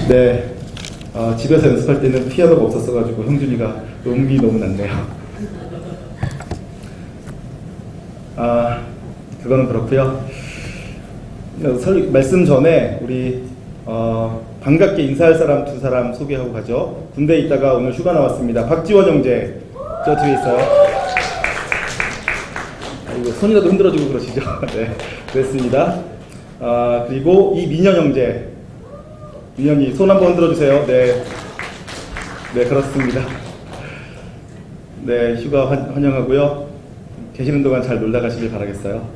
네, 집에서 연습할 때는 피아노가 없었어가지고 형준이가 음이 너무 났네요. 그거는 그렇고요. 말씀 전에 우리 반갑게 인사할 사람 두 사람 소개하고 가죠. 군대에 있다가 오늘 휴가 나왔습니다. 박지원 형제, 저 뒤에 있어요. 이거 손이라도 흔들어주고 그러시죠. 네, 그랬습니다. 그리고 이민현 형제, 민현이 손 한번 흔들어주세요. 네, 네, 그렇습니다. 네, 휴가 환영하고요. 계시는 동안 잘 놀다 가시길 바라겠어요.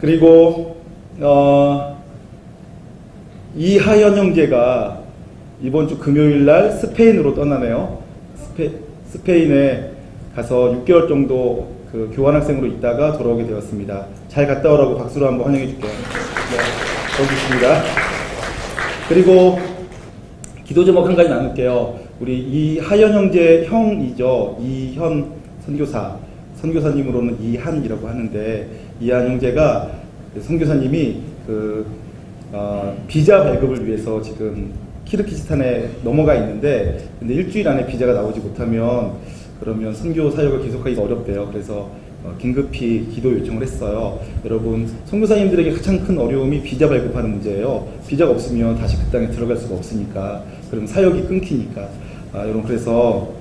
그리고 이하연 형제가 이번 주 금요일 날 스페인으로 떠나네요. 스페인에 가서 6개월 정도 그 교환학생으로 있다가 돌아오게 되었습니다. 잘 갔다 오라고 박수로 한번 환영해 줄게요. 네, 거기 있습니다. 그리고 기도 제목 한 가지 나눌게요. 우리 이하연 형제 형이죠. 이현 선교사님으로는 이한이라고 하는데, 이한 형제가 선교사님이 비자 발급을 위해서 지금 키르기스탄에 넘어가 있는데, 근데 일주일 안에 비자가 나오지 못하면 그러면 선교 사역을 계속하기가 어렵대요. 그래서 긴급히 기도 요청을 했어요. 여러분, 선교사님들에게 가장 큰 어려움이 비자 발급하는 문제예요. 비자가 없으면 다시 그 땅에 들어갈 수가 없으니까, 그럼 사역이 끊기니까. 여러분, 그래서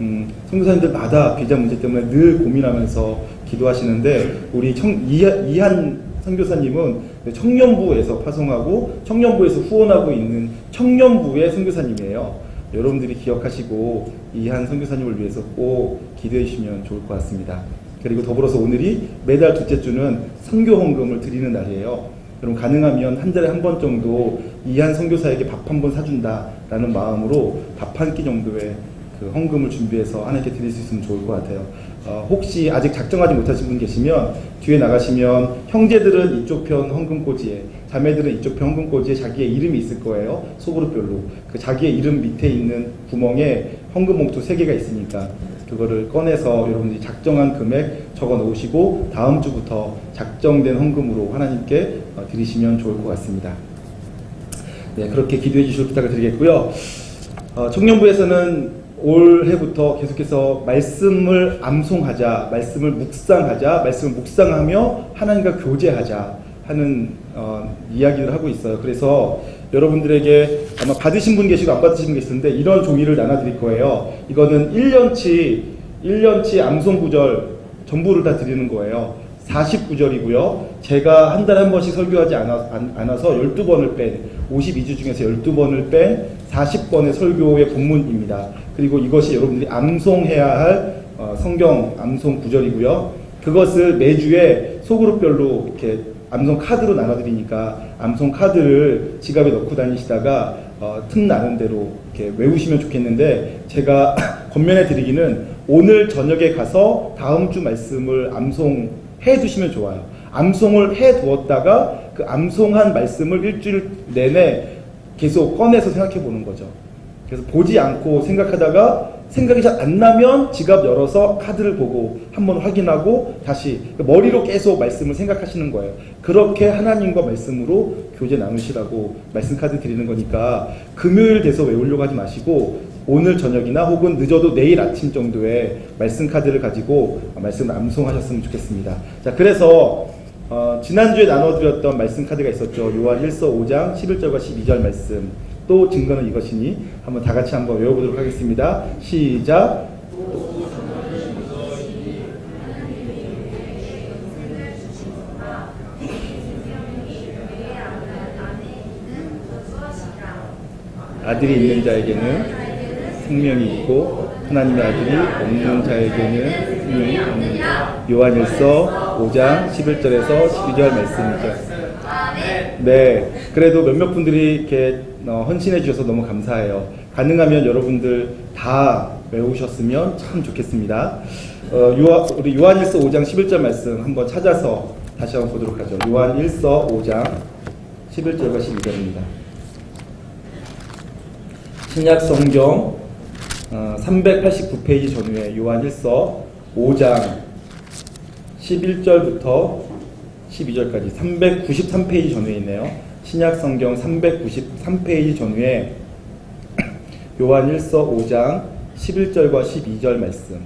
선교사님들마다 비자 문제 때문에 늘 고민하면서 기도하시는데, 우리 이한 선교사님은 청년부에서 파송하고 청년부에서 후원하고 있는 청년부의 선교사님이에요. 여러분들이 기억하시고 이한 선교사님을 위해서 꼭 기도해 주시면 좋을 것 같습니다. 그리고 더불어서 오늘이 매달 둘째 주는 선교 헌금을 드리는 날이에요. 여러분, 가능하면 한 달에 한 번 정도 이한 선교사에게 밥 한 번 사준다라는 마음으로 밥 한 끼 정도의 그 헌금을 준비해서 하나님께 드릴 수 있으면 좋을 것 같아요. 혹시 아직 작정하지 못하신 분 계시면 뒤에 나가시면 형제들은 이쪽 편 헌금꽂이에, 자매들은 이쪽 편 헌금꽂이에 자기의 이름이 있을 거예요. 소그룹별로. 그 자기의 이름 밑에 있는 구멍에 헌금 봉투 3개가 있으니까 그거를 꺼내서 여러분들이 작정한 금액 적어 놓으시고 다음 주부터 작정된 헌금으로 하나님께 드리시면 좋을 것 같습니다. 네, 그렇게 기도해 주실 부탁을 드리겠고요. 청년부에서는 올해부터 계속해서 말씀을 암송하자, 말씀을 묵상하자, 말씀을 묵상하며 하나님과 교제하자 하는 이야기를 하고 있어요. 그래서 여러분들에게 아마 받으신 분 계시고 안 받으신 분 계시는데 이런 종이를 나눠드릴 거예요. 이거는 1년치 암송 구절 전부를 다 드리는 거예요. 49절이고요. 제가 한 달에 한 번씩 설교하지 않아서 12번을 뺀, 52주 중에서 12번을 뺀 40번의 설교의 본문입니다. 그리고 이것이 여러분들이 암송해야 할 성경 암송 구절이고요. 그것을 매주에 소그룹별로 이렇게 암송 카드로 나눠드리니까 암송 카드를 지갑에 넣고 다니시다가 틈 나는 대로 이렇게 외우시면 좋겠는데, 제가 권면해 드리기는 오늘 저녁에 가서 다음 주 말씀을 암송해 두시면 좋아요. 암송을 해 두었다가 그 암송한 말씀을 일주일 내내 계속 꺼내서 생각해 보는 거죠. 그래서 보지 않고 생각하다가 생각이 잘 안 나면 지갑 열어서 카드를 보고 한번 확인하고 다시 머리로 계속 말씀을 생각하시는 거예요. 그렇게 하나님과 말씀으로 교제 나누시라고 말씀 카드 드리는 거니까 금요일 돼서 외우려고 하지 마시고 오늘 저녁이나 혹은 늦어도 내일 아침 정도에 말씀 카드를 가지고 말씀을 암송하셨으면 좋겠습니다. 자, 그래서 지난주에 나눠드렸던 말씀 카드가 있었죠. 요한 1서 5장 11절과 12절 말씀. 또 증거는 이것이니 한번 다 같이 한번 외워보도록 하겠습니다. 시작. 아들이 있는 자에게는 생명이 있고 하나님의 아들이 없는 자에게는 생명이 없느니라. 요한 1서 5장 11절에서 12절 말씀이죠. 네, 그래도 몇몇 분들이 이렇게 헌신해 주셔서 너무 감사해요. 가능하면 여러분들 다 외우셨으면 참 좋겠습니다. 우리 요한 1서 5장 11절 말씀 한번 찾아서 다시 한번 보도록 하죠. 요한 1서 5장 11절과 12절입니다. 신약 성경 389페이지 전후에 요한 1서 5장 11절부터 12절까지 393페이지 전후에 있네요. 신약 성경 393페이지 전후에 요한 1서 5장 11절과 12절 말씀.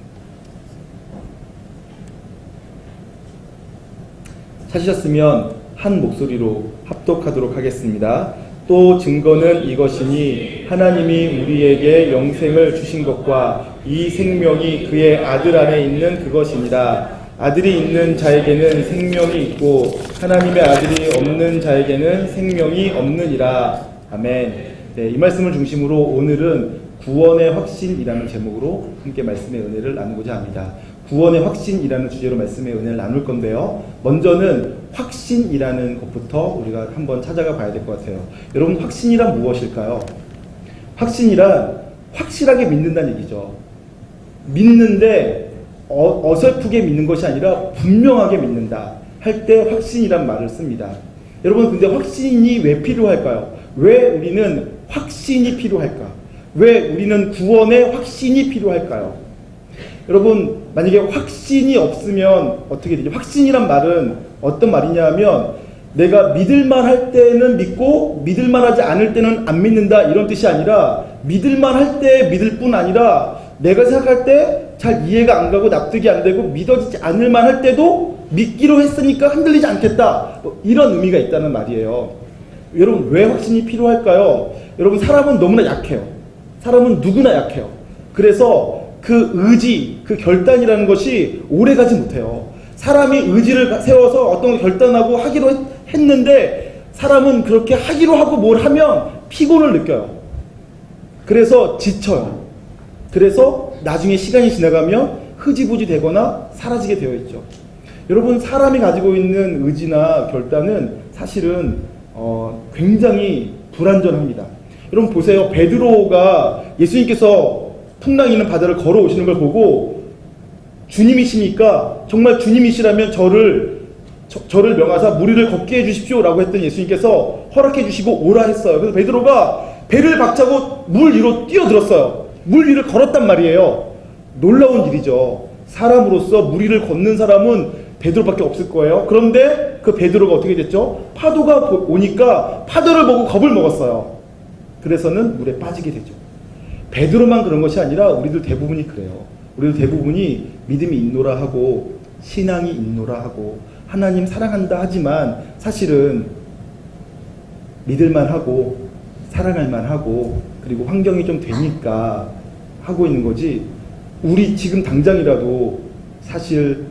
찾으셨으면 한 목소리로 합독하도록 하겠습니다. 또 증거는 이것이니 하나님이 우리에게 영생을 주신 것과 이 생명이 그의 아들 안에 있는 그것이니라. 아들이 있는 자에게는 생명이 있고 하나님의 아들이 없는 자에게는 생명이 없느니라. 아멘. 네, 이 말씀을 중심으로 오늘은 구원의 확신이라는 제목으로 함께 말씀의 은혜를 나누고자 합니다. 구원의 확신이라는 주제로 말씀의 은혜를 나눌 건데요. 먼저는 확신이라는 것부터 우리가 한번 찾아가 봐야 될 것 같아요. 여러분, 확신이란 무엇일까요? 확신이란 확실하게 믿는다는 얘기죠. 믿는데 어설프게 믿는 것이 아니라 분명하게 믿는다 할 때 확신이란 말을 씁니다. 여러분, 근데 확신이 왜 필요할까요? 왜 우리는 확신이 필요할까? 왜 우리는 구원의 확신이 필요할까요? 여러분, 만약에 확신이 없으면 어떻게 되죠? 확신이란 말은 어떤 말이냐면 내가 믿을만 할 때는 믿고 믿을만 하지 않을 때는 안 믿는다, 이런 뜻이 아니라 믿을만 할 때 믿을 뿐 아니라 내가 생각할 때 잘 이해가 안 가고 납득이 안 되고 믿어지지 않을 만 할 때도 믿기로 했으니까 흔들리지 않겠다, 이런 의미가 있다는 말이에요. 여러분, 왜 확신이 필요할까요? 여러분, 사람은 너무나 약해요. 사람은 누구나 약해요. 그래서 그 의지, 그 결단이라는 것이 오래가지 못해요. 사람이 의지를 세워서 어떤 걸 결단하고 하기로 했는데 사람은 그렇게 하기로 하고 뭘 하면 피곤을 느껴요. 그래서 지쳐요. 그래서 나중에 시간이 지나가면 흐지부지 되거나 사라지게 되어 있죠. 여러분, 사람이 가지고 있는 의지나 결단은 사실은 굉장히 불완전합니다. 여러분 보세요. 베드로가 예수님께서 풍랑 있는 바다를 걸어오시는 걸 보고 주님이시니까 정말 주님이시라면 저를 명하사 물 위를 걷게 해주십시오 라고 했더니 예수님께서 허락해 주시고 오라 했어요. 그래서 베드로가 배를 박차고 물 위로 뛰어들었어요. 물 위를 걸었단 말이에요. 놀라운 일이죠. 사람으로서 물 위를 걷는 사람은 베드로밖에 없을 거예요. 그런데 그 베드로가 어떻게 됐죠? 파도가 오니까 파도를 보고 겁을 먹었어요. 그래서는 물에 빠지게 되죠. 베드로만 그런 것이 아니라 우리들 대부분이 그래요. 우리들 대부분이 믿음이 있노라 하고 신앙이 있노라 하고 하나님 사랑한다 하지만 사실은 믿을만 하고 사랑할만 하고 그리고 환경이 좀 되니까 하고 있는 거지, 우리 지금 당장이라도 사실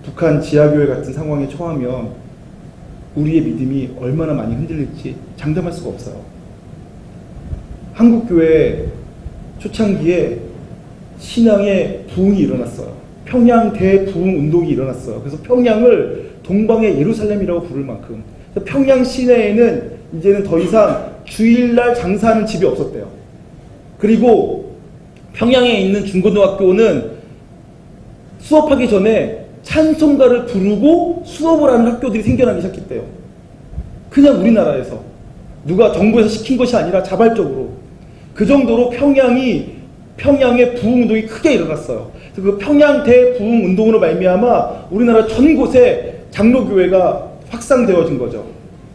북한 지하교회 같은 상황에 처하면 우리의 믿음이 얼마나 많이 흔들릴지 장담할 수가 없어요. 한국교회 초창기에 신앙의 부흥이 일어났어요. 평양 대부흥 운동이 일어났어요. 그래서 평양을 동방의 예루살렘이라고 부를 만큼, 평양 시내에는 이제는 더 이상 주일날 장사하는 집이 없었대요. 그리고 평양에 있는 중고등학교는 수업하기 전에 찬송가를 부르고 수업을 하는 학교들이 생겨나기 시작했대요. 그냥 우리나라에서 누가 정부에서 시킨 것이 아니라 자발적으로. 그 정도로 평양의 부흥운동이 크게 일어났어요. 그래서 그 평양 대부흥 운동으로 말미암아 우리나라 전 곳에 장로교회가 확산되어진 거죠.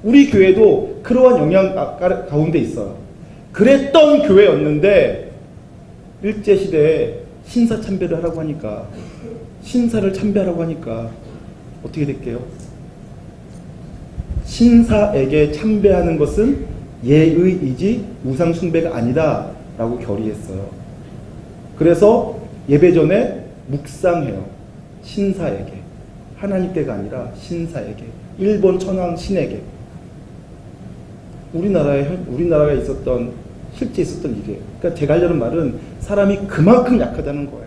우리 교회도 그러한 영향 가운데 있어요. 그랬던 교회였는데 일제시대에 신사참배를 하라고 하니까, 신사를 참배하라고 하니까 어떻게 될게요? 신사에게 참배하는 것은 예의이지 우상숭배가 아니다 라고 결의했어요. 그래서 예배 전에 묵상해요. 신사에게, 하나님께가 아니라 신사에게, 일본 천황 신에게. 우리나라에 실제 있었던 일이에요. 그러니까 제가 하려는 말은 사람이 그만큼 약하다는 거예요.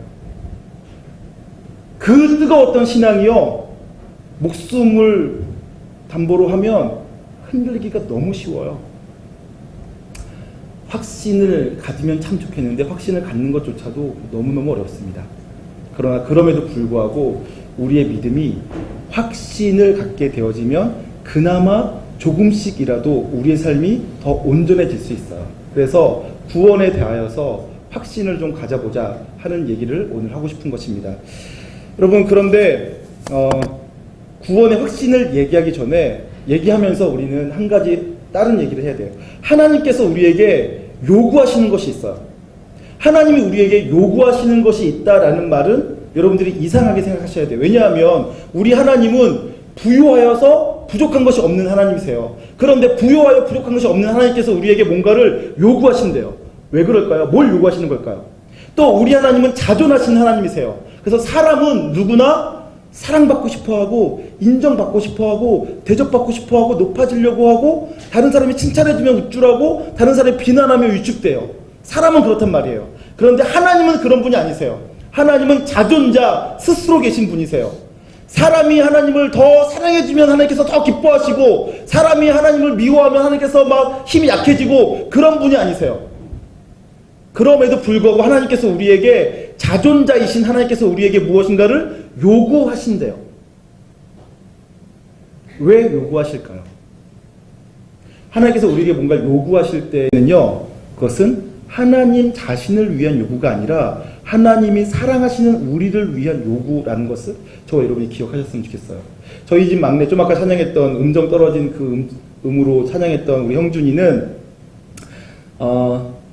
그 뜨거웠던 신앙이요, 목숨을 담보로 하면 흔들리기가 너무 쉬워요. 확신을 가지면 참 좋겠는데 확신을 갖는 것조차도 너무너무 어렵습니다. 그러나 그럼에도 불구하고 우리의 믿음이 확신을 갖게 되어지면 그나마 조금씩이라도 우리의 삶이 더 온전해질 수 있어요. 그래서 구원에 대하여서 확신을 좀 가져보자 하는 얘기를 오늘 하고 싶은 것입니다. 여러분, 그런데 구원의 확신을 얘기하기 전에 얘기하면서 우리는 한 가지 다른 얘기를 해야 돼요. 하나님께서 우리에게 요구하시는 것이 있어요. 하나님이 우리에게 요구하시는 것이 있다라는 말은 여러분들이 이상하게 생각하셔야 돼요. 왜냐하면 우리 하나님은 부유하여서 부족한 것이 없는 하나님이세요. 그런데 부유하여 부족한 것이 없는 하나님께서 우리에게 뭔가를 요구하신대요. 왜 그럴까요? 뭘 요구하시는 걸까요? 또 우리 하나님은 자존하신 하나님이세요. 그래서 사람은 누구나 사랑받고 싶어하고 인정받고 싶어하고 대접받고 싶어하고 높아지려고 하고 다른 사람이 칭찬해주면 우쭐하고 다른 사람이 비난하면 위축돼요. 사람은 그렇단 말이에요. 그런데 하나님은 그런 분이 아니세요. 하나님은 자존자 스스로 계신 분이세요. 사람이 하나님을 더 사랑해주면 하나님께서 더 기뻐하시고 사람이 하나님을 미워하면 하나님께서 막 힘이 약해지고 그런 분이 아니세요. 그럼에도 불구하고 하나님께서 우리에게 자존자이신 하나님께서 우리에게 무엇인가를 요구하신대요. 왜 요구하실까요? 하나님께서 우리에게 뭔가 요구하실 때는요, 그것은 하나님 자신을 위한 요구가 아니라 하나님이 사랑하시는 우리를 위한 요구라는 것을 저와 여러분이 기억하셨으면 좋겠어요. 저희 집 막내 좀 아까 찬양했던 음정 떨어진 그 음으로 찬양했던 우리 형준이는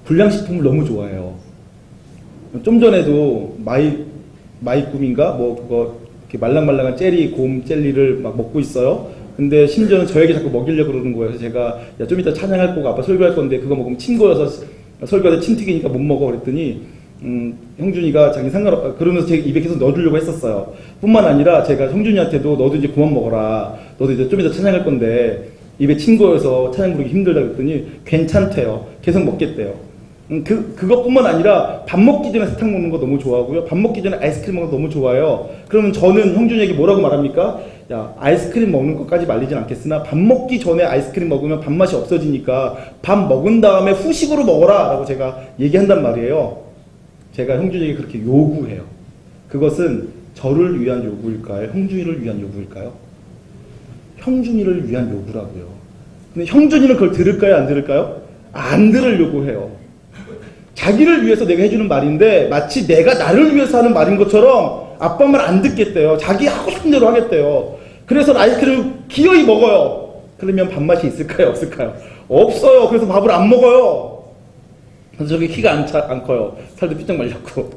불량식품을 너무 좋아해요. 좀 전에도 마이꿈인가 뭐 그거 이렇게 말랑말랑한 젤리 곰 젤리를 막 먹고 있어요. 근데 심지어는 저에게 자꾸 먹이려고 그러는 거예요. 그래서 제가 야, 좀 이따 찬양할 거고 아빠 설교할 건데 그거 먹으면 침 고여서 설교하다 침 튀기니까 못 먹어 그랬더니 형준이가 자기 상관없 그러면서 제 입에 계속 넣어주려고 했었어요. 뿐만 아니라 제가 형준이한테도 너도 이제 그만 먹어라. 너도 이제 좀 이따 찬양할 건데 입에 침 고여서 찬양 부르기 힘들다 그랬더니 괜찮대요. 계속 먹겠대요. 그것뿐만 아니라 밥 먹기 전에 사탕 먹는 거 너무 좋아하고요. 밥 먹기 전에 아이스크림 먹는 거 너무 좋아해요. 그러면 저는 형준이에게 뭐라고 말합니까? 야, 아이스크림 먹는 것까지 말리진 않겠으나 밥 먹기 전에 아이스크림 먹으면 밥맛이 없어지니까 밥 먹은 다음에 후식으로 먹어라 라고 제가 얘기한단 말이에요. 제가 형준이에게 그렇게 요구해요. 그것은 저를 위한 요구일까요? 형준이를 위한 요구일까요? 형준이를 위한 요구라고요. 근데 형준이는 그걸 들을까요? 안 들을까요? 안 들으려고 해요. 자기를 위해서 내가 해주는 말인데 마치 내가 나를 위해서 하는 말인 것처럼 아빠 말 안 듣겠대요. 자기 하고 싶은 대로 하겠대요. 그래서 아이스크림을 기어이 먹어요. 그러면 밥맛이 있을까요? 없을까요? 없어요. 그래서 밥을 안 먹어요. 그래서 저게 키가 안 커요. 살도 삐쩍 말렸고.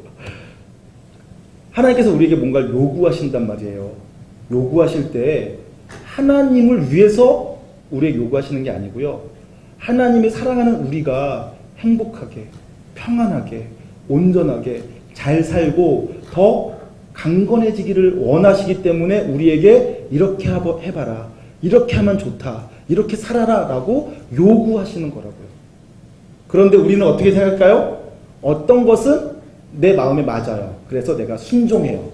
하나님께서 우리에게 뭔가를 요구하신단 말이에요. 요구하실 때 하나님을 위해서 우리에게 요구하시는 게 아니고요. 하나님의 사랑하는 우리가 행복하게 평안하게 온전하게 잘 살고 더 강건해지기를 원하시기 때문에 우리에게 이렇게 해봐라 이렇게 하면 좋다 이렇게 살아라 라고 요구하시는 거라고요. 그런데 우리는 어떻게 생각할까요? 어떤 것은 내 마음에 맞아요. 그래서 내가 순종해요.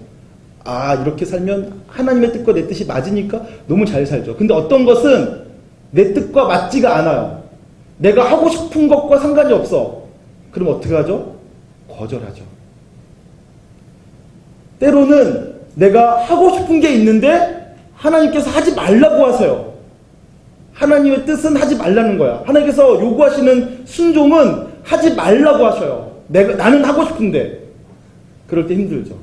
아 이렇게 살면 하나님의 뜻과 내 뜻이 맞으니까 너무 잘 살죠. 근데 어떤 것은 내 뜻과 맞지가 않아요. 내가 하고 싶은 것과 상관이 없어. 그럼 어떻게 하죠? 거절하죠. 때로는 내가 하고 싶은 게 있는데 하나님께서 하지 말라고 하세요. 하나님의 뜻은 하지 말라는 거야. 하나님께서 요구하시는 순종은 하지 말라고 하셔요. 나는 하고 싶은데. 그럴 때 힘들죠.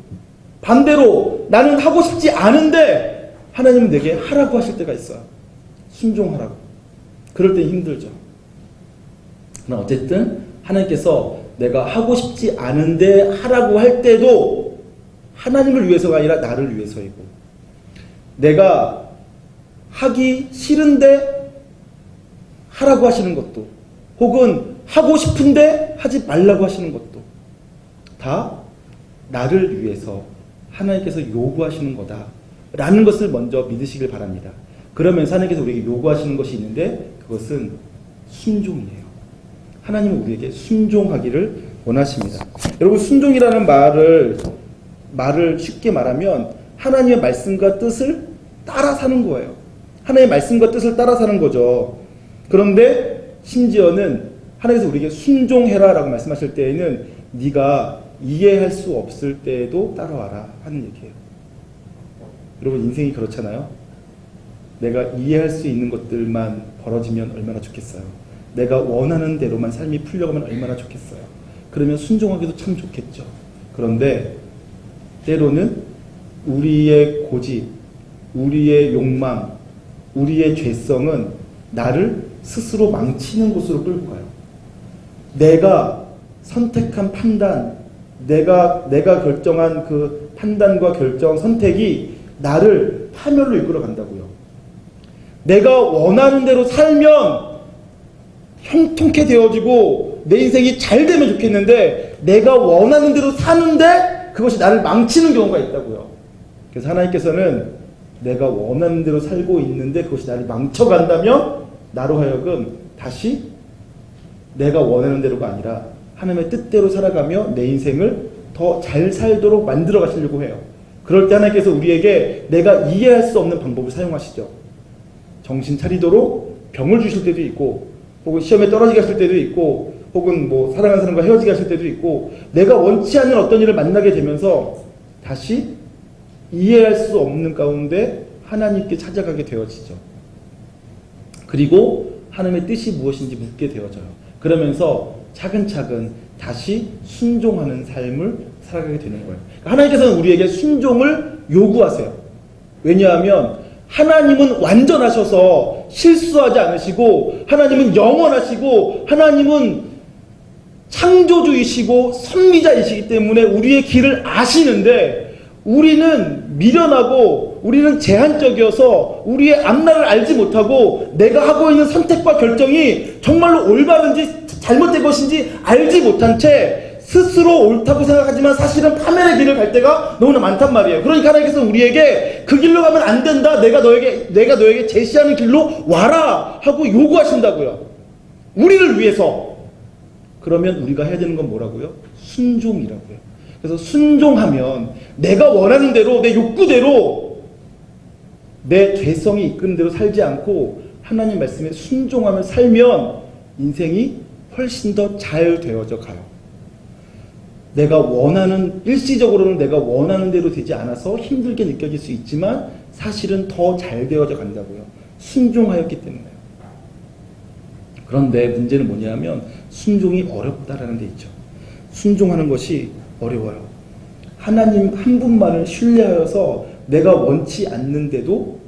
반대로 나는 하고 싶지 않은데 하나님은 내게 하라고 하실 때가 있어요. 순종하라고. 그럴 때 힘들죠. 그러나 어쨌든 하나님께서 내가 하고 싶지 않은데 하라고 할 때도 하나님을 위해서가 아니라 나를 위해서이고 내가 하기 싫은데 하라고 하시는 것도 혹은 하고 싶은데 하지 말라고 하시는 것도 다 나를 위해서 하나님께서 요구하시는 거다 라는 것을 먼저 믿으시길 바랍니다. 그러면서 하나님께서 우리에게 요구하시는 것이 있는데 그것은 순종이에요. 하나님은 우리에게 순종하기를 원하십니다. 여러분 순종이라는 말을 쉽게 말하면 하나님의 말씀과 뜻을 따라 사는 거예요. 하나님의 말씀과 뜻을 따라 사는 거죠. 그런데 심지어는 하나님께서 우리에게 순종해라 라고 말씀하실 때에는 네가 이해할 수 없을 때에도 따라와라 하는 얘기예요. 여러분 인생이 그렇잖아요. 내가 이해할 수 있는 것들만 벌어지면 얼마나 좋겠어요. 내가 원하는 대로만 삶이 풀려가면 얼마나 좋겠어요. 그러면 순종하기도 참 좋겠죠. 그런데 때로는 우리의 고집, 우리의 욕망, 우리의 죄성은 나를 스스로 망치는 곳으로 끌고 가요. 내가 선택한 판단, 내가 결정한 그 판단과 결정, 선택이 나를 파멸로 이끌어 간다고요. 내가 원하는 대로 살면 형통케 되어지고 내 인생이 잘 되면 좋겠는데 내가 원하는 대로 사는데 그것이 나를 망치는 경우가 있다고요. 그래서 하나님께서는 내가 원하는 대로 살고 있는데 그것이 나를 망쳐간다면 나로 하여금 다시 내가 원하는 대로가 아니라 하나님의 뜻대로 살아가며 내 인생을 더 잘 살도록 만들어 가시려고 해요. 그럴 때 하나님께서 우리에게 내가 이해할 수 없는 방법을 사용하시죠. 정신 차리도록 병을 주실 때도 있고, 혹은 시험에 떨어지게 하실 때도 있고, 혹은 뭐 사랑하는 사람과 헤어지게 하실 때도 있고, 내가 원치 않는 어떤 일을 만나게 되면서 다시 이해할 수 없는 가운데 하나님께 찾아가게 되어지죠. 그리고 하나님의 뜻이 무엇인지 묻게 되어져요. 그러면서 차근차근 다시 순종하는 삶을 살아가게 되는 거예요. 하나님께서는 우리에게 순종을 요구하세요. 왜냐하면 하나님은 완전하셔서 실수하지 않으시고, 하나님은 영원하시고, 하나님은 창조주이시고 선미자이시기 때문에 우리의 길을 아시는데, 우리는 미련하고 우리는 제한적이어서 우리의 앞날을 알지 못하고 내가 하고 있는 선택과 결정이 정말로 올바른지 잘못된 것인지 알지 못한 채 스스로 옳다고 생각하지만 사실은 파멸의 길을 갈 때가 너무나 많단 말이에요. 그러니까 하나님께서는 우리에게 그 길로 가면 안 된다, 내가 너에게 제시하는 길로 와라 하고 요구하신다고요. 우리를 위해서. 그러면 우리가 해야 되는 건 뭐라고요? 순종이라고요. 그래서 순종하면 내가 원하는 대로, 내 욕구대로, 내 죄성이 이끄는 대로 살지 않고 하나님 말씀에 순종하며 살면 인생이 훨씬 더 잘 되어져 가요. 일시적으로는 내가 원하는 대로 되지 않아서 힘들게 느껴질 수 있지만 사실은 더 잘 되어져 간다고요. 순종하였기 때문에요. 그런데 문제는 뭐냐면 순종이 어렵다라는 데 있죠. 순종하는 것이 어려워요. 하나님 한 분만을 신뢰하여서 내가 원치 않는데도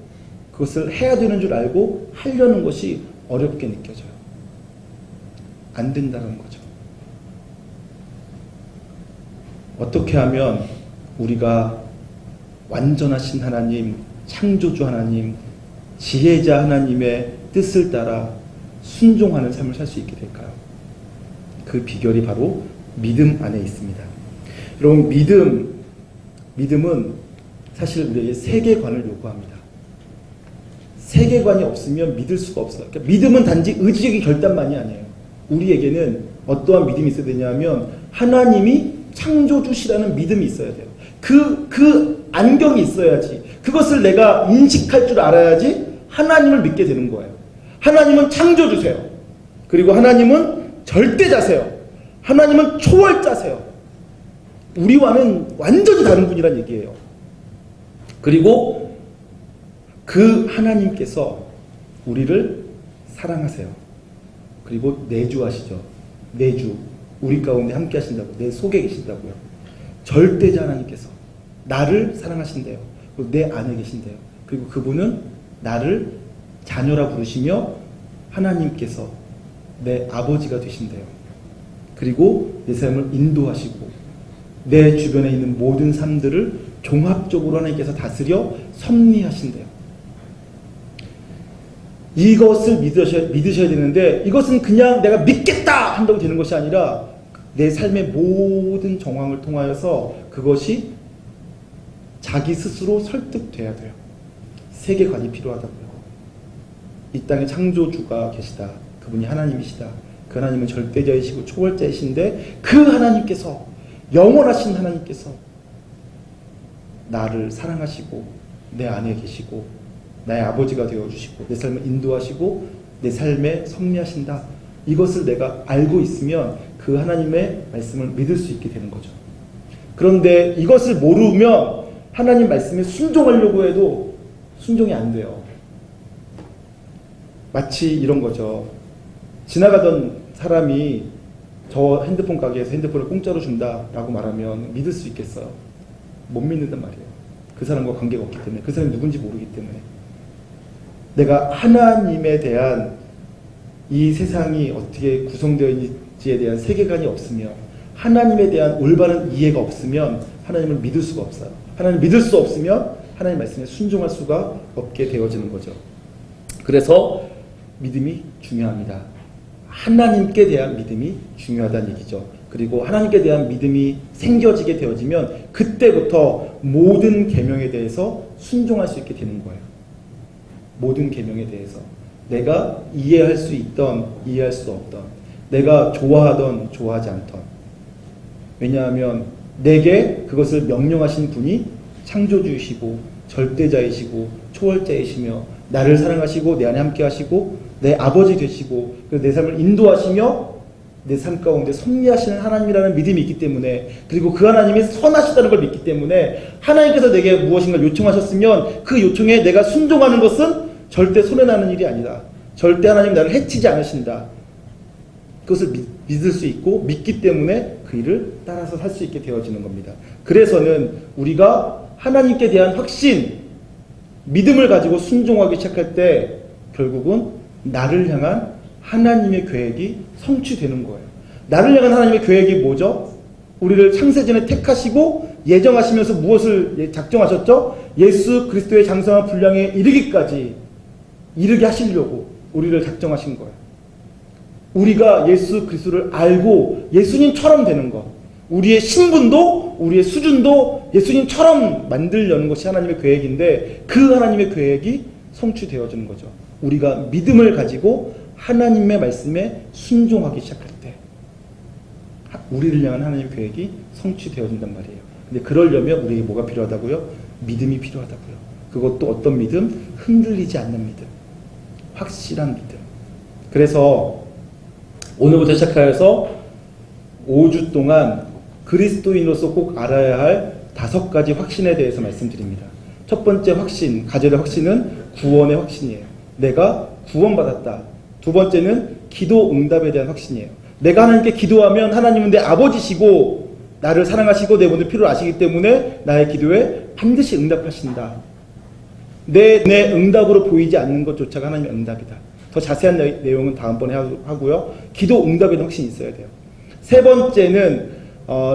그것을 해야 되는 줄 알고 하려는 것이 어렵게 느껴져요. 안 된다는 거죠. 어떻게 하면 우리가 완전하신 하나님, 창조주 하나님, 지혜자 하나님의 뜻을 따라 순종하는 삶을 살 수 있게 될까요? 그 비결이 바로 믿음 안에 있습니다. 여러분, 믿음은 사실 우리에게 세계관을 요구합니다. 세계관이 없으면 믿을 수가 없어요. 그러니까 믿음은 단지 의지적인 결단만이 아니에요. 우리에게는 어떠한 믿음이 있어야 되냐면 하나님이 창조주시라는 믿음이 있어야 돼요. 그 안경이 있어야지, 그것을 내가 인식할 줄 알아야지 하나님을 믿게 되는 거예요. 하나님은 창조주세요. 그리고 하나님은 절대자세요. 하나님은 초월자세요. 우리와는 완전히 다른 분이란 얘기예요. 그리고 그 하나님께서 우리를 사랑하세요. 그리고 내주하시죠. 내주. 우리 가운데 함께 하신다고, 내 속에 계신다고요. 절대자 하나님께서 나를 사랑하신대요. 그리고 내 안에 계신대요. 그리고 그분은 나를 자녀라 부르시며 하나님께서 내 아버지가 되신대요. 그리고 내 삶을 인도하시고 내 주변에 있는 모든 삶들을 종합적으로 하나님께서 다스려 섭리하신대요. 이것을 믿으셔야 되는데, 이것은 그냥 내가 믿겠다 한다고 되는 것이 아니라 내 삶의 모든 정황을 통하여서 그것이 자기 스스로 설득돼야 돼요. 세계관이 필요하다고요. 이 땅에 창조주가 계시다. 그분이 하나님이시다. 그 하나님은 절대자이시고 초월자이신데, 그 하나님께서, 영원하신 하나님께서 나를 사랑하시고 내 안에 계시고 나의 아버지가 되어주시고 내 삶을 인도하시고 내 삶에 섭리하신다. 이것을 내가 알고 있으면 그 하나님의 말씀을 믿을 수 있게 되는 거죠. 그런데 이것을 모르면 하나님 말씀에 순종하려고 해도 순종이 안 돼요. 마치 이런 거죠. 지나가던 사람이 저 핸드폰 가게에서 핸드폰을 공짜로 준다라고 말하면 믿을 수 있겠어요? 못 믿는단 말이에요. 그 사람과 관계가 없기 때문에, 그 사람이 누군지 모르기 때문에. 내가 하나님에 대한 이 세상이 어떻게 구성되어 있는지에 대한 세계관이 없으며 하나님에 대한 올바른 이해가 없으면 하나님을 믿을 수가 없어요. 하나님을 믿을 수 없으면 하나님 말씀에 순종할 수가 없게 되어지는 거죠. 그래서 믿음이 중요합니다. 하나님께 대한 믿음이 중요하다는 얘기죠. 그리고 하나님께 대한 믿음이 생겨지게 되어지면 그때부터 모든 계명에 대해서 순종할 수 있게 되는 거예요. 모든 계명에 대해서 내가 이해할 수 있던 이해할 수 없던, 내가 좋아하던 좋아하지 않던. 왜냐하면 내게 그것을 명령하신 분이 창조주이시고 절대자이시고 초월자이시며 나를 사랑하시고 내 안에 함께 하시고 내 아버지 되시고 내 삶을 인도하시며 내 삶 가운데 섭리하시는 하나님이라는 믿음이 있기 때문에, 그리고 그 하나님이 선하시다는 걸 믿기 때문에 하나님께서 내게 무엇인가 요청하셨으면 그 요청에 내가 순종하는 것은 절대 손해나는 일이 아니다. 절대 하나님 나를 해치지 않으신다. 그것을 믿을 수 있고 믿기 때문에 그 일을 따라서 살 수 있게 되어지는 겁니다. 그래서는 우리가 하나님께 대한 확신, 믿음을 가지고 순종하기 시작할 때 결국은 나를 향한 하나님의 계획이 성취되는 거예요. 나를 향한 하나님의 계획이 뭐죠? 우리를 창세전에 택하시고 예정하시면서 무엇을 작정하셨죠? 예수 그리스도의 장성한 분량에 이르게 하시려고 우리를 작정하신 거예요. 우리가 예수 그리스도를 알고 예수님처럼 되는 것, 우리의 신분도 우리의 수준도 예수님처럼 만들려는 것이 하나님의 계획인데, 그 하나님의 계획이 성취되어지는 거죠. 우리가 믿음을 가지고 하나님의 말씀에 순종하기 시작할 때 우리를 향한 하나님의 계획이 성취되어진단 말이에요. 근데 그러려면 우리에게 뭐가 필요하다고요? 믿음이 필요하다고요. 그것도 어떤 믿음? 흔들리지 않는 믿음, 확실한 믿음. 그래서 오늘부터 시작하여서 5주 동안 그리스도인으로서 꼭 알아야 할 5가지 확신에 대해서 말씀드립니다. 첫 번째 확신, 가져야 할 확신은 구원의 확신이에요. 내가 구원받았다. 두 번째는 기도 응답에 대한 확신이에요. 내가 하나님께 기도하면 하나님은 내 아버지시고 나를 사랑하시고 내 모든 필요를 아시기 때문에 나의 기도에 반드시 응답하신다. 내 응답으로 보이지 않는 것조차가 하나님의 응답이다. 더 자세한 내용은 다음번에 하고요. 기도 응답에 대한 확신이 있어야 돼요. 세 번째는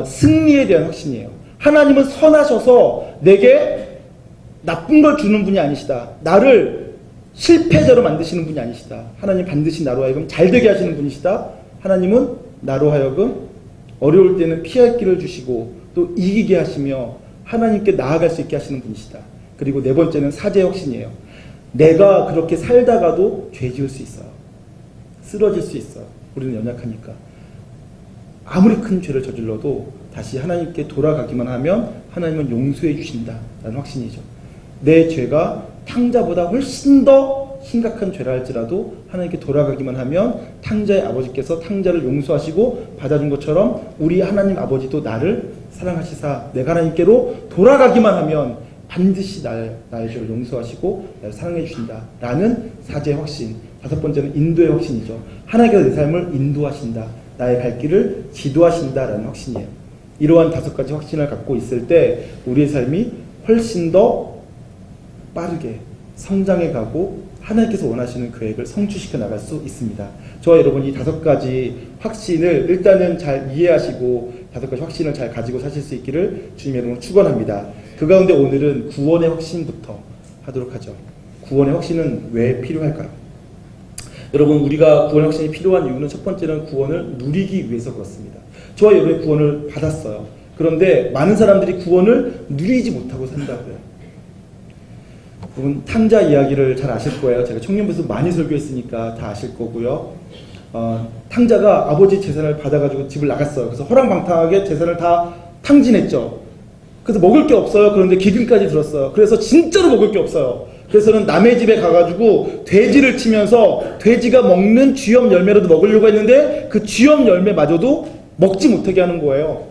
승리에 대한 확신이에요. 하나님은 선하셔서 내게 나쁜 걸 주는 분이 아니시다. 나를 실패자로 만드시는 분이 아니시다. 하나님 반드시 나로 하여금 잘되게 하시는 분이시다. 하나님은 나로 하여금 어려울 때는 피할 길을 주시고 또 이기게 하시며 하나님께 나아갈 수 있게 하시는 분이시다. 그리고 네 번째는 사죄의 확신이에요. 내가 그렇게 살다가도 죄 지을 수 있어요. 쓰러질 수 있어요. 우리는 연약하니까. 아무리 큰 죄를 저질러도 다시 하나님께 돌아가기만 하면 하나님은 용서해 주신다라는 확신이죠. 내 죄가 탕자보다 훨씬 더 심각한 죄라 할지라도 하나님께 돌아가기만 하면 탕자의 아버지께서 탕자를 용서하시고 받아준 것처럼 우리 하나님 아버지도 나를 사랑하시사 내가 하나님께로 돌아가기만 하면 반드시 나의 죄를 용서하시고 나를 사랑해 주신다라는 사죄의 확신. 5번째는 인도의 확신이죠. 하나님께서 내 삶을 인도하신다. 나의 갈 길을 지도하신다라는 확신이에요. 이러한 5가지 확신을 갖고 있을 때 우리의 삶이 훨씬 더 빠르게 성장해 가고 하나님께서 원하시는 계획을 성취시켜 나갈 수 있습니다. 저와 여러분이 5가지 확신을 일단은 잘 이해하시고 5가지 확신을 잘 가지고 사실 수 있기를 주님의 이름으로 축원합니다. 그 가운데 오늘은 구원의 확신부터 하도록 하죠. 구원의 확신은 왜 필요할까요? 여러분, 우리가 구원의 확신이 필요한 이유는 첫 번째는 구원을 누리기 위해서 그렇습니다. 저와 여러분의 구원을 받았어요. 그런데 많은 사람들이 구원을 누리지 못하고 산다고요. 여러분, 탕자 이야기를 잘 아실 거예요. 제가 청년부에서 많이 설교했으니까 다 아실 거고요. 탕자가 아버지 재산을 받아가지고 집을 나갔어요. 그래서 허랑방탕하게 재산을 다 탕진했죠. 그래서 먹을 게 없어요. 그런데 기근까지 들었어요. 그래서 진짜로 먹을 게 없어요. 그래서는 남의 집에 가가지고 돼지를 치면서 돼지가 먹는 쥐염 열매라도 먹으려고 했는데 그 쥐염 열매마저도 먹지 못하게 하는 거예요.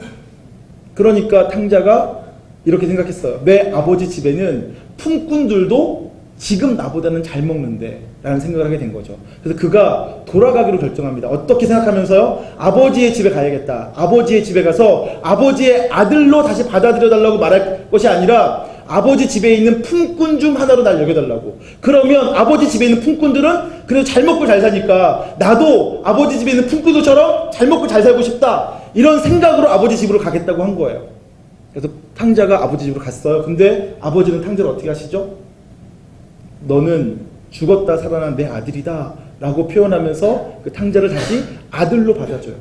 그러니까 탕자가 이렇게 생각했어요. 내 아버지 집에는 품꾼들도 지금 나보다는 잘 먹는데 라는 생각을 하게 된 거죠. 그래서 그가 돌아가기로 결정합니다. 어떻게 생각하면서요? 아버지의 집에 가야겠다. 아버지의 집에 가서 아버지의 아들로 다시 받아들여 달라고 말할 것이 아니라 아버지 집에 있는 품꾼 중 하나로 날 여겨달라고. 그러면 아버지 집에 있는 품꾼들은 그래도 잘 먹고 잘 사니까 나도 아버지 집에 있는 품꾼들처럼 잘 먹고 잘 살고 싶다, 이런 생각으로 아버지 집으로 가겠다고 한 거예요. 그래서 탕자가 아버지 집으로 갔어요. 근데 아버지는 탕자를 어떻게 하시죠? 너는 죽었다 살아난 내 아들이다 라고 표현하면서 그 탕자를 다시 아들로 받아줘요.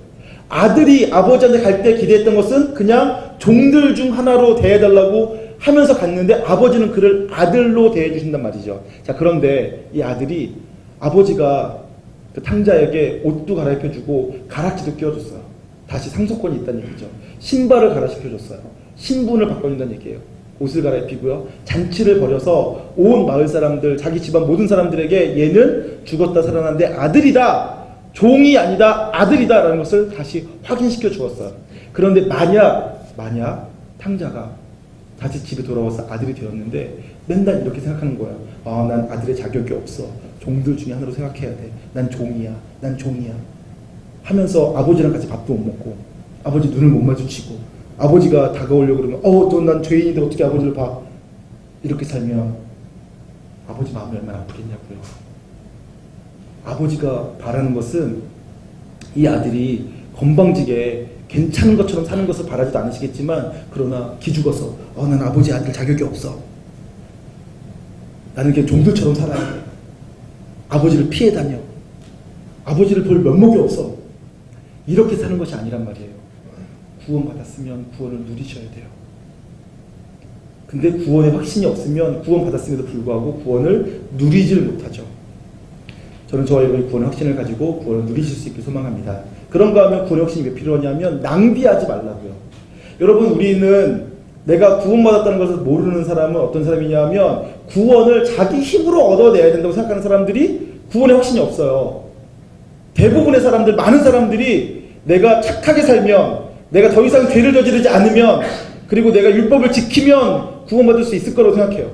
아들이 아버지한테 갈 때 기대했던 것은 그냥 종들 중 하나로 대해달라고 하면서 갔는데, 아버지는 그를 아들로 대해주신단 말이죠. 자, 그런데 이 아들이, 아버지가 그 탕자에게 옷도 갈아입혀주고 가락지도 끼워줬어요. 다시 상속권이 있다는 얘기죠. 신발을 갈아시켜줬어요. 신분을 바꿔준다는 얘기예요. 옷을 갈아입히고요, 잔치를 벌여서 온 마을 사람들, 자기 집안 모든 사람들에게 얘는 죽었다 살아난 내 아들이다, 종이 아니다, 아들이다 라는 것을 다시 확인시켜 주었어요. 그런데 만약 탕자가 다시 집에 돌아와서 아들이 되었는데 맨날 이렇게 생각하는 거예요. 난 아들의 자격이 없어, 종들 중에 하나로 생각해야 돼, 난 종이야 하면서 아버지랑 같이 밥도 못 먹고, 아버지 눈을 못 마주치고, 아버지가 다가오려고 그러면 넌 난 죄인인데 어떻게 아버지를 봐, 이렇게 살면 아버지 마음이 얼마나 아프겠냐고요. 아버지가 바라는 것은 이 아들이 건방지게 괜찮은 것처럼 사는 것을 바라지도 않으시겠지만, 그러나 기죽어서 난 아버지 아들 자격이 없어, 나는 그냥 종들처럼 살아야 돼, 아버지를 피해 다녀, 아버지를 볼 면목이 없어, 이렇게 사는 것이 아니란 말이에요. 구원받았으면 구원을 누리셔야 돼요. 근데 구원의 확신이 없으면 구원받았음에도 불구하고 구원을 누리질 못하죠. 저는 저와 여러분이 구원의 확신을 가지고 구원을 누리실 수 있게 소망합니다. 그런가 하면 구원의 확신이 왜 필요하냐면 낭비하지 말라고요. 여러분, 우리는 내가 구원받았다는 것을 모르는 사람은 어떤 사람이냐 하면 구원을 자기 힘으로 얻어내야 된다고 생각하는 사람들이 구원의 확신이 없어요. 대부분의 사람들, 많은 사람들이 내가 착하게 살면, 내가 더 이상 죄를 저지르지 않으면, 그리고 내가 율법을 지키면 구원받을 수 있을 거라고 생각해요.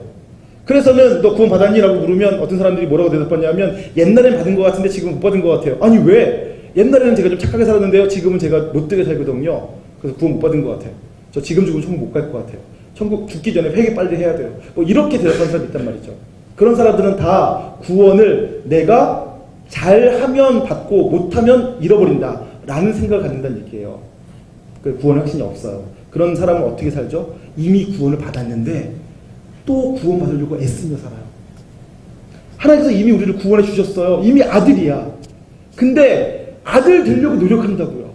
그래서는 너 구원 받았니? 라고 물으면 어떤 사람들이 뭐라고 대답하냐면 옛날엔 받은 것 같은데 지금은 못 받은 것 같아요. 아니 왜? 옛날에는 제가 좀 착하게 살았는데요, 지금은 제가 못되게 살거든요. 그래서 구원 못 받은 것 같아요. 저 지금 죽으면 천국 못 갈 것 같아요. 천국 죽기 전에 회개 빨리 해야 돼요. 이렇게 대답하는 사람이 있단 말이죠. 그런 사람들은 다 구원을 내가 잘하면 받고 못하면 잃어버린다 라는 생각을 갖는다는 얘기예요. 구원의 확신이 없어요. 그런 사람은 어떻게 살죠? 이미 구원을 받았는데 또 구원받으려고 애쓰며 살아요. 하나님께서 이미 우리를 구원해 주셨어요. 이미 아들이야. 근데 아들 되려고 노력한다고요.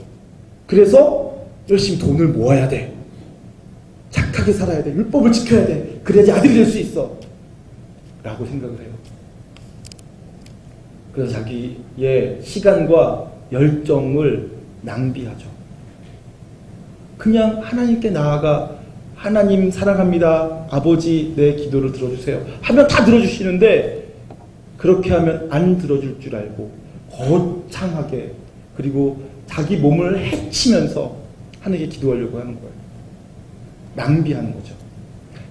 그래서 열심히 돈을 모아야 돼, 착하게 살아야 돼, 율법을 지켜야 돼, 그래야지 아들이 될 수 있어 라고 생각을 해요. 그래서 자기의 시간과 열정을 낭비하죠. 그냥 하나님께 나아가 하나님 사랑합니다, 아버지 내 기도를 들어주세요 하면 다 들어주시는데, 그렇게 하면 안 들어줄 줄 알고 거창하게, 그리고 자기 몸을 해치면서 하나님께 기도하려고 하는 거예요. 낭비하는 거죠.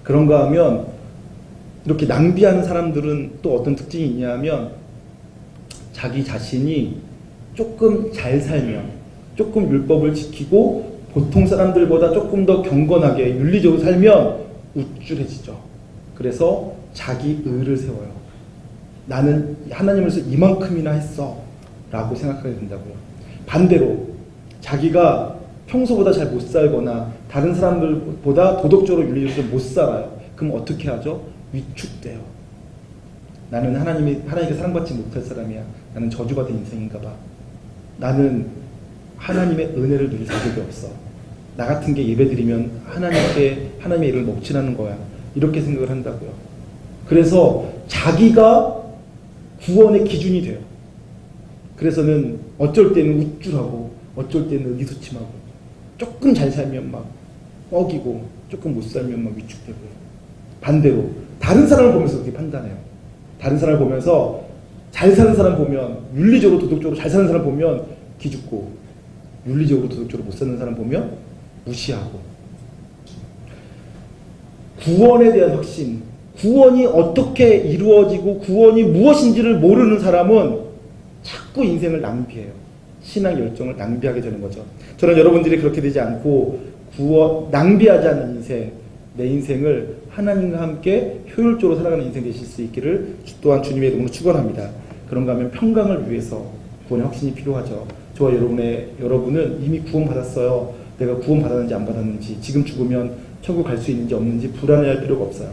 그런가 하면 이렇게 낭비하는 사람들은 또 어떤 특징이 있냐 하면, 자기 자신이 조금 잘 살면, 조금 율법을 지키고 보통 사람들보다 조금 더 경건하게 윤리적으로 살면 우쭐해지죠. 그래서 자기 의를 세워요. 나는 하나님을 위해서 이만큼이나 했어 라고 생각하게 된다고요. 반대로 자기가 평소보다 잘 못 살거나 다른 사람들보다 도덕적으로 윤리적으로 못 살아요. 그럼 어떻게 하죠? 위축돼요. 나는 하나님께 사랑받지 못할 사람이야, 나는 저주받은 인생인가 봐, 나는 하나님의 은혜를 누릴 자격이 없어, 나 같은 게 예배드리면 하나님의 이름을 먹칠하는 거야, 이렇게 생각을 한다고요. 그래서 자기가 구원의 기준이 돼요. 그래서는 어쩔 때는 우쭐하고 어쩔 때는 의기소침하고, 조금 잘 살면 막 뻐기고 조금 못 살면 막 위축되고요. 반대로 다른 사람을 보면서 그렇게 판단해요. 다른 사람을 보면서 잘 사는 사람 보면, 윤리적으로 도덕적으로 잘 사는 사람 보면 기죽고, 윤리적으로 도덕적으로 못 사는 사람 보면 무시하고. 구원에 대한 확신, 구원이 어떻게 이루어지고 구원이 무엇인지를 모르는 사람은 자꾸 인생을 낭비해요. 신앙 열정을 낭비하게 되는 거죠. 저는 여러분들이 그렇게 되지 않고 낭비하지 않는 인생, 내 인생을 하나님과 함께 효율적으로 살아가는 인생 되실 수 있기를 또한 주님의 이름으로 축원합니다. 그런가 하면 평강을 위해서 구원의 확신이 필요하죠. 저와 여러분은 이미 구원받았어요. 내가 구원받았는지 안 받았는지, 지금 죽으면 천국 갈 수 있는지 없는지 불안해할 필요가 없어요.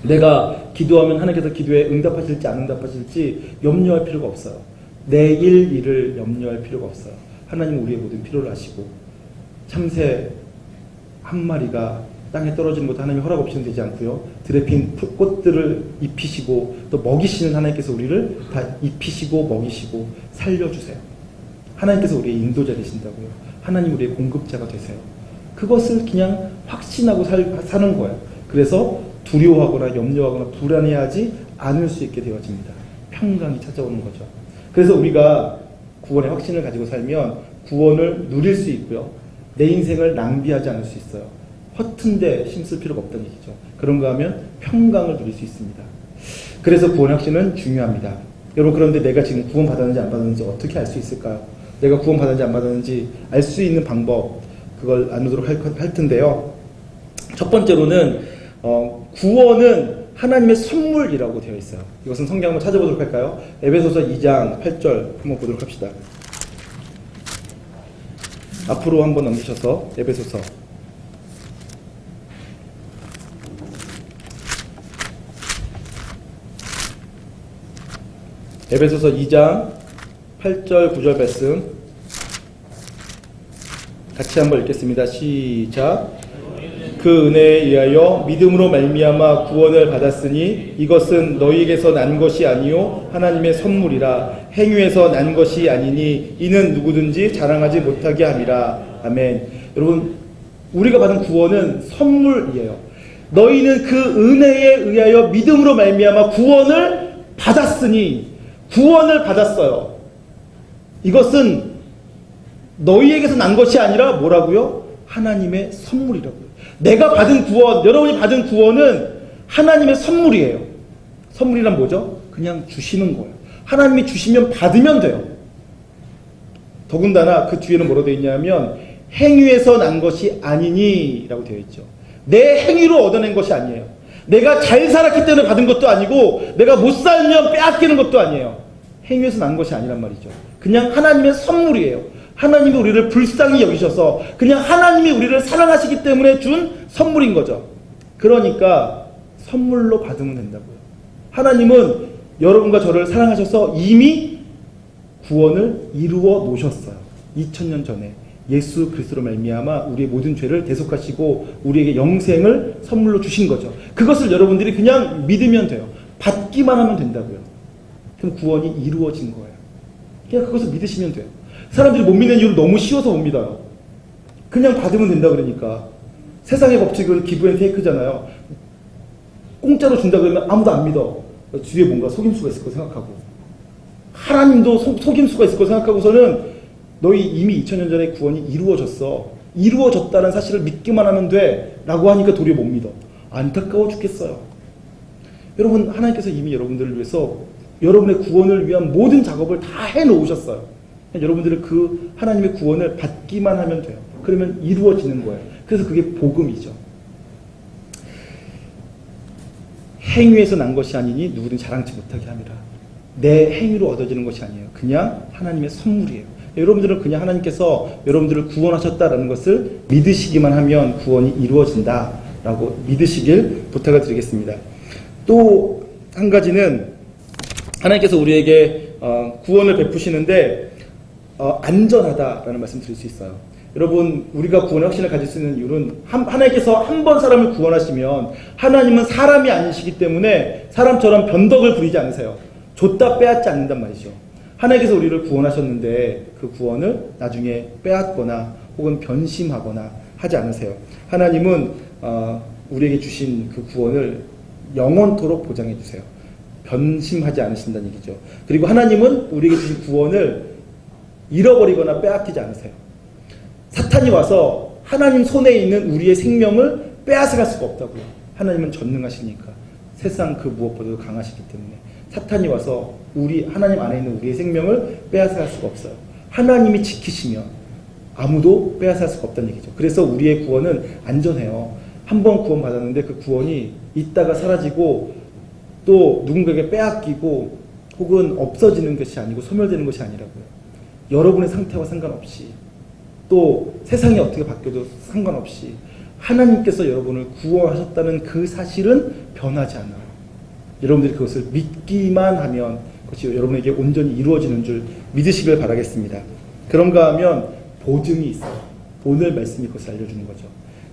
내가 기도하면 하나님께서 기도에 응답하실지 안 응답하실지 염려할 필요가 없어요. 내일 일을 염려할 필요가 없어요. 하나님은 우리의 모든 필요를 아시고, 참새 한 마리가 땅에 떨어지는 것도 하나님이 허락 없이는 되지 않고요. 들에 핀 꽃들을 입히시고 또 먹이시는 하나님께서 우리를 다 입히시고 먹이시고 살려주세요. 하나님께서 우리의 인도자 되신다고요. 하나님 우리의 공급자가 되세요. 그것을 그냥 확신하고 사는 거예요. 그래서 두려워하거나 염려하거나 불안해하지 않을 수 있게 되어집니다. 평강이 찾아오는 거죠. 그래서 우리가 구원의 확신을 가지고 살면 구원을 누릴 수 있고요. 내 인생을 낭비하지 않을 수 있어요. 허튼데 힘쓸 필요가 없다는 얘기죠. 그런가 하면 평강을 누릴 수 있습니다. 그래서 구원의 확신은 중요합니다. 여러분, 그런데 내가 지금 구원 받았는지 안 받았는지 어떻게 알 수 있을까요? 내가 구원 받았는지 안 받았는지 알 수 있는 방법, 그걸 나누도록 할 텐데요. 첫 번째로는 구원은 하나님의 선물이라고 되어 있어요. 이것은 성경 한번 찾아보도록 할까요? 에베소서 2장 8절 한번 보도록 합시다. 앞으로 한번 넘기셔서 에베소서 2장 8절 9절 말씀 같이 한번 읽겠습니다. 시작. 그 은혜에 의하여 믿음으로 말미암아 구원을 받았으니 이것은 너희에게서 난 것이 아니요 하나님의 선물이라. 행위에서 난 것이 아니니 이는 누구든지 자랑하지 못하게 함이라. 아멘. 여러분, 우리가 받은 구원은 선물이에요. 너희는 그 은혜에 의하여 믿음으로 말미암아 구원을 받았으니, 구원을 받았어요. 이것은 너희에게서 난 것이 아니라 뭐라고요? 하나님의 선물이라고요. 내가 받은 구원, 여러분이 받은 구원은 하나님의 선물이에요. 선물이란 뭐죠? 그냥 주시는 거예요. 하나님이 주시면 받으면 돼요. 더군다나 그 뒤에는 뭐라고 되어 있냐면 행위에서 난 것이 아니니 라고 되어 있죠. 내 행위로 얻어낸 것이 아니에요. 내가 잘 살았기 때문에 받은 것도 아니고 내가 못 살면 빼앗기는 것도 아니에요. 행위에서 난 것이 아니란 말이죠. 그냥 하나님의 선물이에요. 하나님이 우리를 불쌍히 여기셔서 그냥 하나님이 우리를 사랑하시기 때문에 준 선물인 거죠. 그러니까 선물로 받으면 된다고요. 하나님은 여러분과 저를 사랑하셔서 이미 구원을 이루어 놓으셨어요. 2000년 전에 예수 그리스도로 말미암아 우리의 모든 죄를 대속하시고 우리에게 영생을 선물로 주신 거죠. 그것을 여러분들이 그냥 믿으면 돼요. 받기만 하면 된다고요. 그럼 구원이 이루어진 거예요. 그냥 그것을 믿으시면 돼요. 사람들이 못 믿는 이유는 너무 쉬워서 못 믿어요. 그냥 받으면 된다 그러니까. 세상의 법칙은 기브 앤 테이크잖아요. 공짜로 준다 그러면 아무도 안 믿어. 뒤에 뭔가 속임수가 있을 거 생각하고, 하나님도 속임수가 있을 거 생각하고서는 너희 이미 2000년 전에 구원이 이루어졌어. 이루어졌다는 사실을 믿기만 하면 돼 라고 하니까 도리어 못 믿어. 안타까워 죽겠어요. 여러분, 하나님께서 이미 여러분들을 위해서 여러분의 구원을 위한 모든 작업을 다 해놓으셨어요. 여러분들은 그 하나님의 구원을 받기만 하면 돼요. 그러면 이루어지는 거예요. 그래서 그게 복음이죠. 행위에서 난 것이 아니니 누구든 자랑치 못하게 함이라. 내 행위로 얻어지는 것이 아니에요. 그냥 하나님의 선물이에요. 여러분들은 그냥 하나님께서 여러분들을 구원하셨다라는 것을 믿으시기만 하면 구원이 이루어진다라고 믿으시길 부탁을 드리겠습니다. 또 한 가지는 하나님께서 우리에게 구원을 베푸시는데 안전하다라는 말씀 드릴 수 있어요. 여러분, 우리가 구원의 확신을 가질 수 있는 이유는 하나님께서 한 번 사람을 구원하시면 하나님은 사람이 아니시기 때문에 사람처럼 변덕을 부리지 않으세요. 줬다 빼앗지 않는단 말이죠. 하나님께서 우리를 구원하셨는데 그 구원을 나중에 빼앗거나 혹은 변심하거나 하지 않으세요. 하나님은 우리에게 주신 그 구원을 영원토록 보장해 주세요. 변심하지 않으신다는 얘기죠. 그리고 하나님은 우리에게 주신 구원을 잃어버리거나 빼앗기지 않으세요. 사탄이 와서 하나님 손에 있는 우리의 생명을 빼앗아갈 수가 없다고요. 하나님은 전능하시니까. 세상 그 무엇보다도 강하시기 때문에 사탄이 와서 하나님 안에 있는 우리의 생명을 빼앗아갈 수가 없어요. 하나님이 지키시면 아무도 빼앗아갈 수가 없다는 얘기죠. 그래서 우리의 구원은 안전해요. 한 번 구원받았는데 그 구원이 있다가 사라지고 또 누군가에게 빼앗기고 혹은 없어지는 것이 아니고 소멸되는 것이 아니라고요. 여러분의 상태와 상관없이 또 세상이 어떻게 바뀌어도 상관없이 하나님께서 여러분을 구원하셨다는 그 사실은 변하지 않아요. 여러분들이 그것을 믿기만 하면 그것이 여러분에게 온전히 이루어지는 줄 믿으시길 바라겠습니다. 그런가 하면 보증이 있어요. 오늘 말씀이 그것을 알려주는 거죠.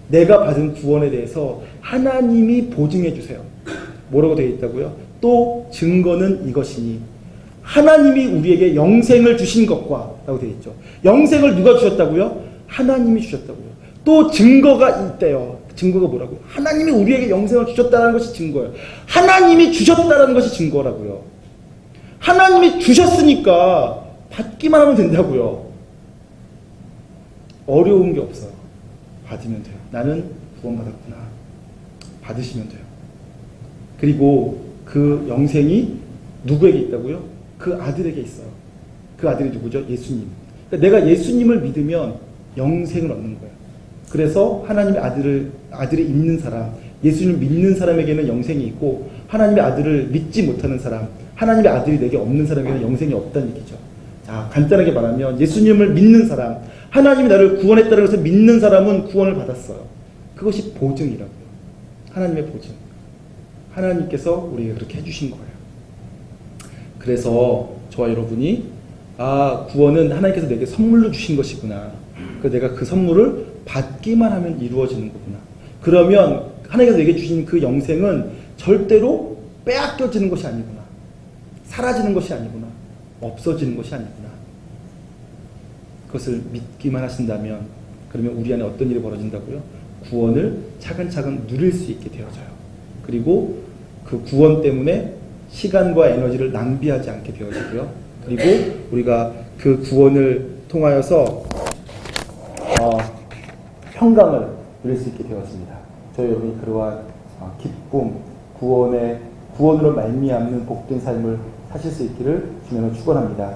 내가 받은 구원에 대해서 하나님이 보증해 주세요. 뭐라고 되어 있다고요? 또 증거는 이것이니 하나님이 우리에게 영생을 주신 것과 라고 되어 있죠. 영생을 누가 주셨다고요? 하나님이 주셨다고요. 또 증거가 있대요. 증거가 뭐라고요? 하나님이 우리에게 영생을 주셨다는 것이 증거예요. 하나님이 주셨다는 것이 증거라고요. 하나님이 주셨으니까 받기만 하면 된다고요. 어려운 게 없어요. 받으면 돼요. 나는 구원받았구나. 받으시면 돼요. 그리고 그 영생이 누구에게 있다고요? 그 아들에게 있어요. 그 아들이 누구죠? 예수님. 그러니까 내가 예수님을 믿으면 영생을 얻는 거예요. 그래서 하나님의 아들이 있는 사람, 예수님을 믿는 사람에게는 영생이 있고 하나님의 아들을 믿지 못하는 사람, 하나님의 아들이 내게 없는 사람에게는 영생이 없다는 얘기죠. 자, 간단하게 말하면 예수님을 믿는 사람, 하나님이 나를 구원했다는 것을 믿는 사람은 구원을 받았어요. 그것이 보증이라고요. 하나님의 보증. 하나님께서 우리에게 그렇게 해주신 거예요. 그래서 저와 여러분이 구원은 하나님께서 내게 선물로 주신 것이구나. 그래서 내가 그 선물을 받기만 하면 이루어지는 거구나. 그러면 하나님께서 내게 주신 그 영생은 절대로 빼앗겨지는 것이 아니구나. 사라지는 것이 아니구나. 없어지는 것이 아니구나. 그것을 믿기만 하신다면 그러면 우리 안에 어떤 일이 벌어진다고요? 구원을 차근차근 누릴 수 있게 되어져요. 그리고 그 구원 때문에 시간과 에너지를 낭비하지 않게 되어지고요. 그리고 우리가 그 구원을 통하여서 평강을 누릴 수 있게 되었습니다. 저희 여러분이 그러한 기쁨, 구원으로 말미암는 복된 삶을 사실 수 있기를 주님으로 축원합니다.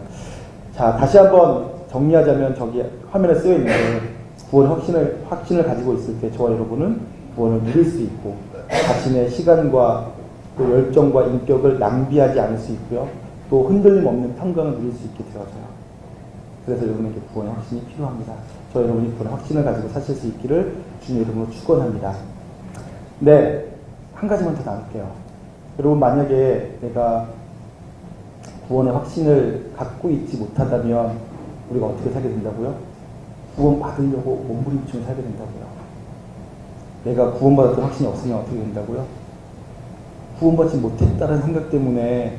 자, 다시 한번 정리하자면 저기 화면에 쓰여 있는데 구원 확신을 가지고 있을 때 저와 여러분은 구원을 누릴 수 있고 자신의 시간과 또 열정과 인격을 낭비하지 않을 수 있고요. 또 흔들림 없는 평강을 누릴 수 있게 되어져요. 그래서 여러분에게 구원의 확신이 필요합니다. 저 여러분이 구원의 확신을 가지고 사실 수 있기를 주님 이름으로 축원합니다. 네, 한 가지만 더 나눌게요. 여러분 만약에 내가 구원의 확신을 갖고 있지 못하다면 우리가 어떻게 살게 된다고요? 구원 받으려고 몸부림치며 살게 된다고요. 내가 구원받았던 확신이 없으면 어떻게 된다고요? 구원받지 못했다는 생각 때문에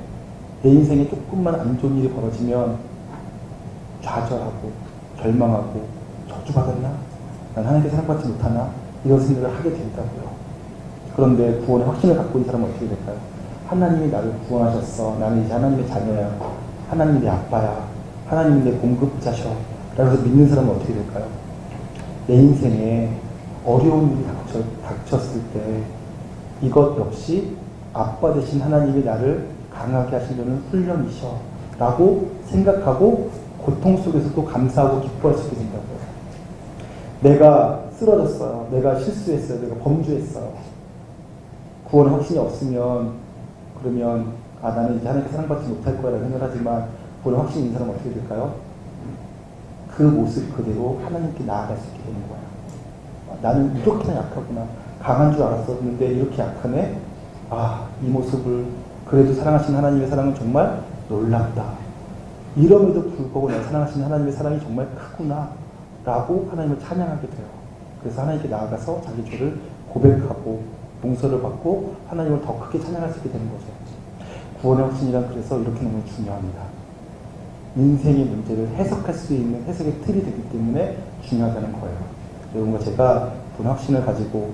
내 인생에 조금만 안 좋은 일이 벌어지면 좌절하고 절망하고 저주받았나? 난 하나님께 사랑받지 못하나? 이런 생각을 하게 된다고요. 그런데 구원의 확신을 갖고 있는 사람은 어떻게 될까요? 하나님이 나를 구원하셨어. 나는 이제 하나님의 자녀야. 하나님이 내 아빠야. 하나님이 내 공급자셔. 라면서 믿는 사람은 어떻게 될까요? 내 인생에 어려운 일이 닥쳤을 때 이것 역시 아빠 대신 하나님이 나를 강하게 하시려는 훈련이셔. 라고 생각하고 고통 속에서도 감사하고 기뻐할 수 있게 된다고요. 내가 쓰러졌어요. 내가 실수했어요. 내가 범죄했어요. 구원의 확신이 없으면 그러면 나는 이제 하나님께 사랑받지 못할 거야 라고 생각하지만 구원의 확신이 있는 사람은 어떻게 될까요? 그 모습 그대로 하나님께 나아갈 수 있게 되는 거예요. 나는 이렇게나 약하구나. 강한 줄 알았었는데 이렇게 약하네. 이 모습을 그래도 사랑하시는 하나님의 사랑은 정말 놀랍다. 이럼에도 불구하고 내가 사랑하시는 하나님의 사랑이 정말 크구나 라고 하나님을 찬양하게 돼요. 그래서 하나님께 나아가서 자기 죄를 고백하고 용서를 받고 하나님을 더 크게 찬양할 수 있게 되는 거죠. 구원의 확신이란 그래서 이렇게 너무 중요합니다. 인생의 문제를 해석할 수 있는 해석의 틀이 되기 때문에 중요하다는 거예요. 여러분과 제가 구원의 확신을 가지고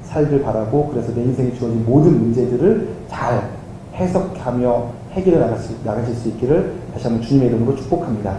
살길 바라고 그래서 내 인생에 주어진 모든 문제들을 잘 해석하며 해결해 나가실 수 있기를 다시 한번 주님의 이름으로 축복합니다.